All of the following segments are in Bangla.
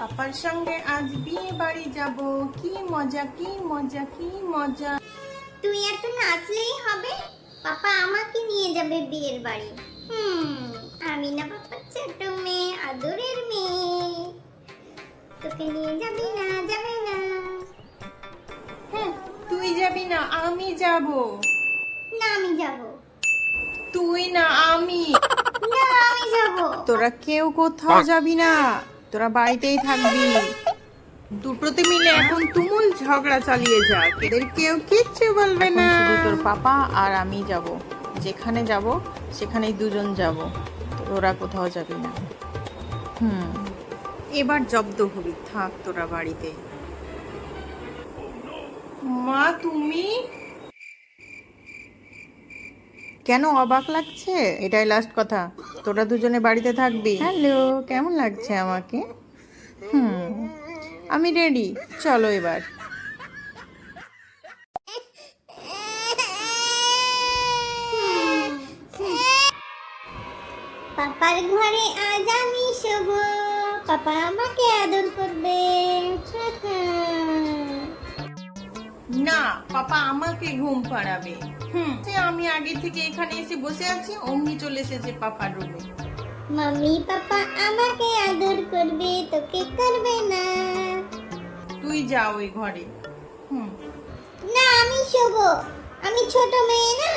পাপার সঙ্গে আজ বিয়ে বাড়ি যাব, কি মজা কি মজা কি মজা। তুই এত নাচলেই হবে? পাপা আমাকে নিয়ে যাবে বিয়ের বাড়ি। আমি না পাপার ছোট মেয়ে, আদরের মেয়ে। তোকে নিয়ে যাবি না? যাবে না? তুই যাবি না, আমি যাব। না আমি যাব। তুই না, আমি। না আমি যাব। তোরা কেউ কোথাও যাবি না, তোরা বাড়িতেই থাকবি। দুটোতে মিলে এখন তুমুল ঝগড়া চালিয়ে যাক, এদের কেউ কিচ্ছু বলবে না। শুধু তোর পাপা আর আমি যাব, যেখানে যাব সেখানেই দুজন যাব, তোরা কোথাও যাবি না। এবার জব্দ হবি, থাক তোরা বাড়িতে। মা তুমি কেন অবাক লাগছে? এটাই লাস্ট কথা, তোরা দুজনে বাড়িতে থাকবি। হ্যালো, কেমন লাগছে আমাকে? আমি রেডি, চলো এবার। পাপার ঘরে আজ আমি শোব, পাপা আমাকে আদর করবে। না, পাপা আমাকে ঘুম পাড়াবে। আমি আগে থেকে এখানে এসে বসে আছি, অমনি চলে এসেছে পাপার রুমে। মাম্মি পাপা আমাকে আদর করবে, তোকে করবে না। তুই যা ওই ঘরে। না আমি শোব, আমি ছোট মেয়ে না,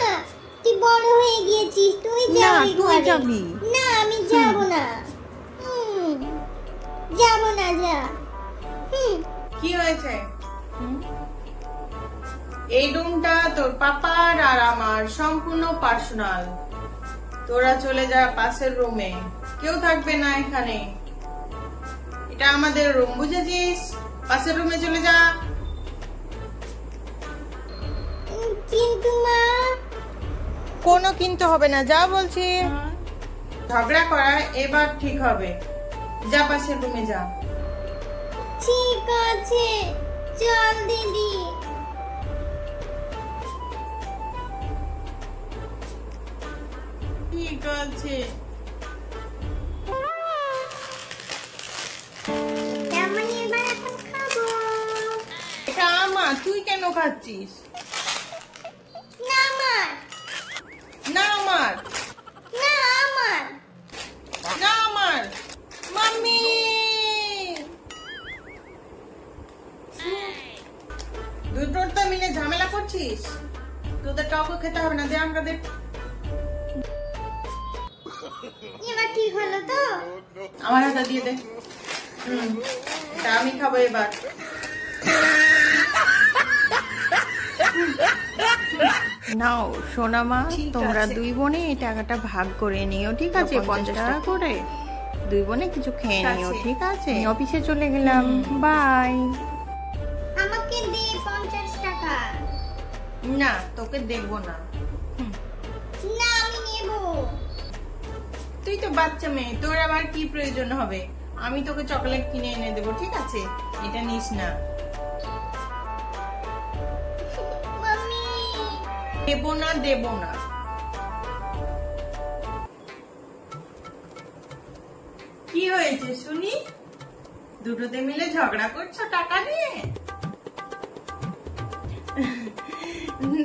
তুই বড় হয়ে গিয়েছিস, তুই যা ওই ঘরে। যাবি না আমি যাব না। যাব না, যা। কি হয়েছে? এই রুমটা তোর পাপার আর আমার সম্পূর্ণ পার্সোনাল। তোরা চলে যা পাশের রুমে, কেউ থাকবে না এখানে। এটা আমাদের রুম, বুঝেছিস? পাশের রুমে চলে যা। কিন্তু মা। কোনো কিন্তু হবে না, যা বলছি। ঝগড়া করা এবার ঠিক হবে, যা পাশের রুমে যা। ঠিক আছে, চল দিদি। ঠিক আছে। আমি এবার এখন খাবো। এটা আমার, তুই কেন খাচ্ছিস? না আমার। না আমার। না আমার। না আমার। মাম্মি, দুটোর তো মিলে ঝামেলা করছিস। তোদের কাউকে খেতে হবে না, দে আমরা দে। এবার ঠিক হলো তো? আমার হাতে দিয়ে দে। এটা আমি খাবো এবার। নাও সোনা মা, তোমরা দুই বোনে এই টাকাটা ভাগ করে নিও, ঠিক আছে? 50 টাকা করে দুই বোনে কিছু খেয়ে নিও, ঠিক আছে? অফিসে চলে গেলাম, বাই। আমাকে দে 50 টাকা। না, তোকে দেখবো না। না আমি নেব। তুই তো বাচ্চা মেয়ে, তোর আবার কি প্রয়োজন হবে? আমি তোকে চকলেট কিনে এনে দেবো, ঠিক আছে? এটা নিস না। মাম্মি। দেবো না, দেবো না। কি হয়েছে শুনি? দুটোতে মিলে ঝগড়া করছো টাকা নিয়ে?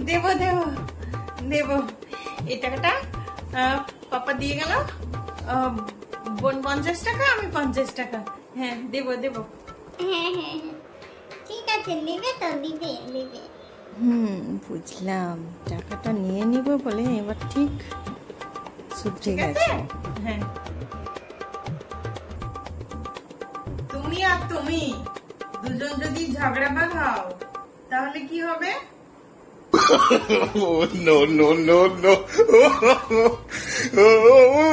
দেবো দেবো দেবো। এই টাকাটা পাপা দিয়ে গেল, বোন 50 টাকা, আমি 50 টাকা। হ্যাঁ দেবো দেবো। হ্যাঁ হ্যাঁ হ্যাঁ, ঠিক আছে, দিবে তো? দিবে দিবে। বুঝলাম, টাকাটা নিয়ে নিব বলে এবার ঠিক শুধরে গেছে। হ্যাঁ, তুমি আর তুমি দুজন যদি ঝগড়া বাঁধাও তাহলে কি হবে? No, no, no, no.